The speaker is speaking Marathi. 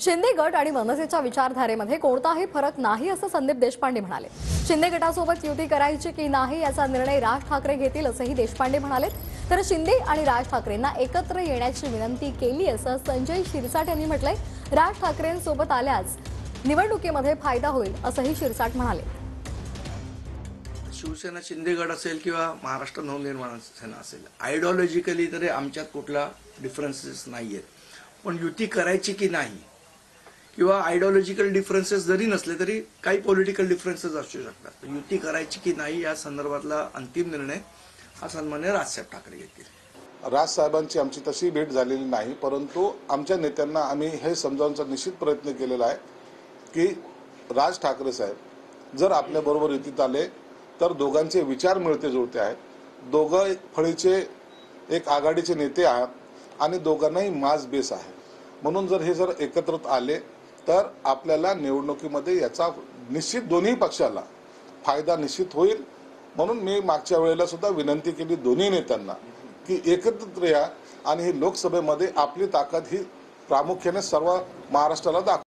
शिंदे गट आणि मनसेच्या विचारधारेमध्ये कोणताही फरक नाही असं संदीप देशपांडे म्हणाले। शिंदे गटासोबत युती करायची की नाही याचा निर्णय राज ठाकरे घेतील असंही देशपांडे म्हणाले। तर शिंदे आणि राज ठाकरेंना एकत्र येण्याची विनंती केली असं संजय शिरसाट यांनी म्हटलंय। राज ठाकरेंसोबत आल्यास निवडणुकीमध्ये फायदा होईल असंही शिरसाट म्हणाले। शिवसेना शिंदे गट असेल किंवा महाराष्ट्र नवनिर्माण सेना असेल, आयडिओलॉजिकली तरी आमच्यात कुठला डिफरन्सेस नाही आहेत, पण युती करायची की नाही किंवा आयडिओलॉजिकल डिफरन्सेस जरी नसले तरी काही पॉलिटिकल डिफरन्सेस असू शकतात। युती करायची की नाही या संदर्भातला अंतिम निर्णय हा सन्माननीय राजसाहेब ठाकरे घेतील। राजसाहेबांची आमची तशी भेट झालेली नाही, परंतु आमच्या नेत्यांना आम्ही हे समजावण्याचा निश्चित प्रयत्न केलेला आहे की राज ठाकरे साहेब जर आपल्याबरोबर युतीत आले तर दोघांचे विचार मिळते जुळते आहेत, दोघं फळीचे एक आघाडीचे नेते आहेत आणि दोघांनाही माज बेस आहे, म्हणून जर हे एकत्रित आले तर आपल्याला निवडणुकीमध्ये याचा निश्चित दोन्ही पक्षाला फायदा निश्चित होईल। म्हणून मी मागच्या वेळेला सुद्धा विनंती केली दोन्ही नेत्यांना की एकत्रित या आणि ही लोकसभेमध्ये आपली ताकद ही प्रामुख्याने सर्व महाराष्ट्राला दाखवा।